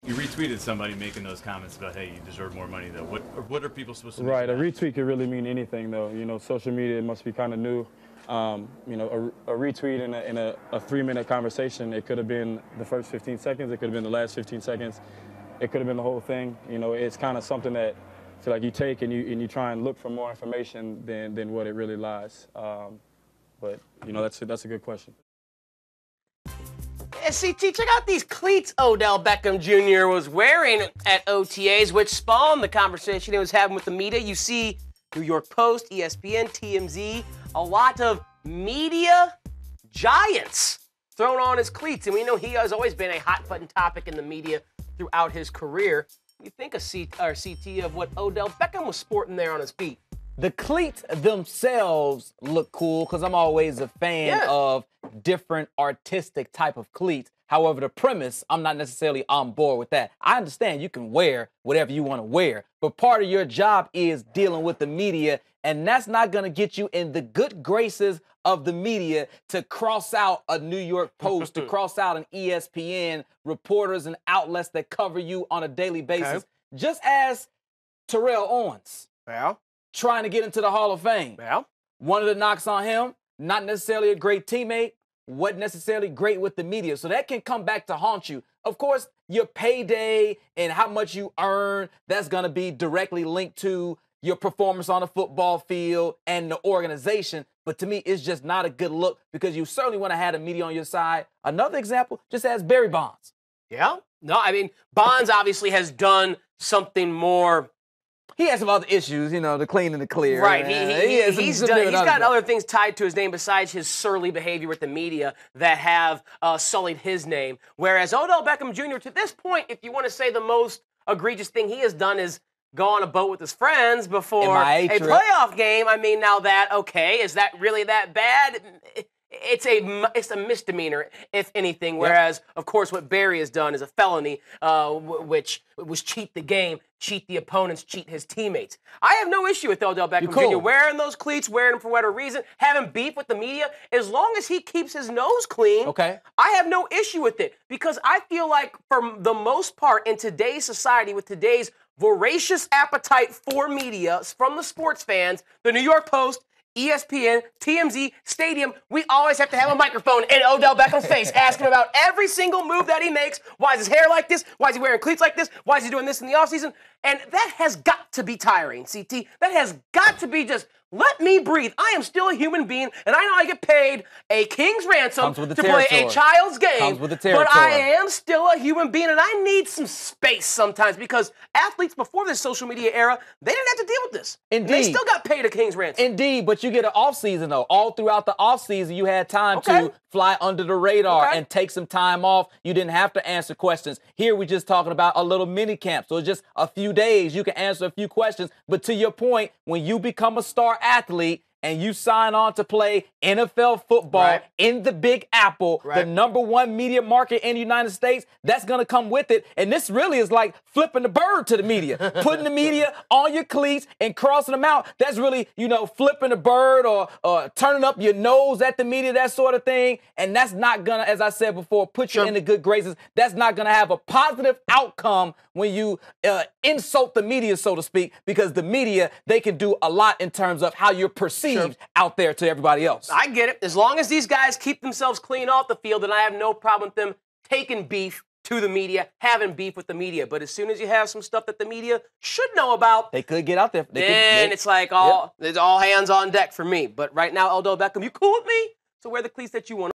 You retweeted somebody making those comments about, hey, you deserve more money, though. What are people supposed to do? Right, a retweet could really mean anything, though. You know, social media must be kind of new. You know, a retweet in a 3-minute conversation, it could have been the first 15 seconds, it could have been the last 15 seconds, it could have been the whole thing. You know, it's kind of something that I feel like you take and you try and look for more information than what it really lies. But, you know, that's a good question. CT, check out these cleats Odell Beckham Jr. was wearing at OTAs, which spawned the conversation he was having with the media. You see New York Post, ESPN, TMZ, a lot of media giants thrown on his cleats. And we know he has always been a hot-button topic in the media throughout his career. You think of CT of what Odell Beckham was sporting there on his feet. The cleats themselves look cool because I'm always a fan of different artistic type of cleats. However, the premise, I'm not necessarily on board with that. I understand you can wear whatever you want to wear, but part of your job is dealing with the media, and that's not going to get you in the good graces of the media to cross out a New York Post, to cross out an ESPN, reporters and outlets that cover you on a daily basis. Just as Terrell Owens. Trying to get into the Hall of Fame. One of the knocks on him, not necessarily a great teammate, wasn't necessarily great with the media. So that can come back to haunt you. Of course, your payday and how much you earn, that's going to be directly linked to your performance on the football field and the organization. But to me, it's just not a good look because you certainly want to have the media on your side. Another example, just as Barry Bonds. No, I mean, Bonds obviously has done something more. He has some other issues, you know, the clean and the clear. Right. He's got other things tied to his name besides his surly behavior with the media that have sullied his name. Whereas Odell Beckham Jr., to this point, if you want to say the most egregious thing he has done is go on a boat with his friends before a playoff game. I mean, now that, okay, is that really that bad? It's a misdemeanor, if anything, whereas, of course, what Barry has done is a felony, which was cheat the game, cheat the opponents, cheat his teammates. I have no issue with Odell Beckham Jr. wearing those cleats, wearing them for whatever reason, having beef with the media. As long as he keeps his nose clean, I have no issue with it because I feel like, for the most part, in today's society, with today's voracious appetite for media from the sports fans, the New York Post, ESPN, TMZ, Stadium, we always have to have a microphone in Odell Beckham's face, asking about every single move that he makes. Why is his hair like this? Why is he wearing cleats like this? Why is he doing this in the offseason? And that has got to be tiring, CT. That has got to be just, let me breathe. I am still a human being, and I know I get paid a king's ransom to play a child's game, but I am still a human being, and I need some space sometimes because athletes before this social media era, they didn't have to deal with this. Indeed. They still got paid a king's ransom. Indeed, but you get an offseason, though. All throughout the offseason, you had time to fly under the radar and take some time off. You didn't have to answer questions. Here, we're just talking about a little mini camp, so it's just a few days. You can answer a few questions, but to your point, when you become a star athlete and you sign on to play NFL football in the Big Apple, the #1 media market in the United States, that's going to come with it. And this really is like flipping the bird to the media, putting the media on your cleats and crossing them out. That's really, you know, flipping the bird or turning up your nose at the media, that sort of thing. And that's not going to, as I said before, put you in the good graces. That's not going to have a positive outcome when you insult the media, so to speak, because the media, they can do a lot in terms of how you're perceived out there to everybody else. I get it. As long as these guys keep themselves clean off the field, then I have no problem with them taking beef to the media, having beef with the media. But as soon as you have some stuff that the media should know about, they could get out there. Then it's like it's all hands on deck for me. But right now, Odell Beckham, you cool with me? So wear the cleats that you want.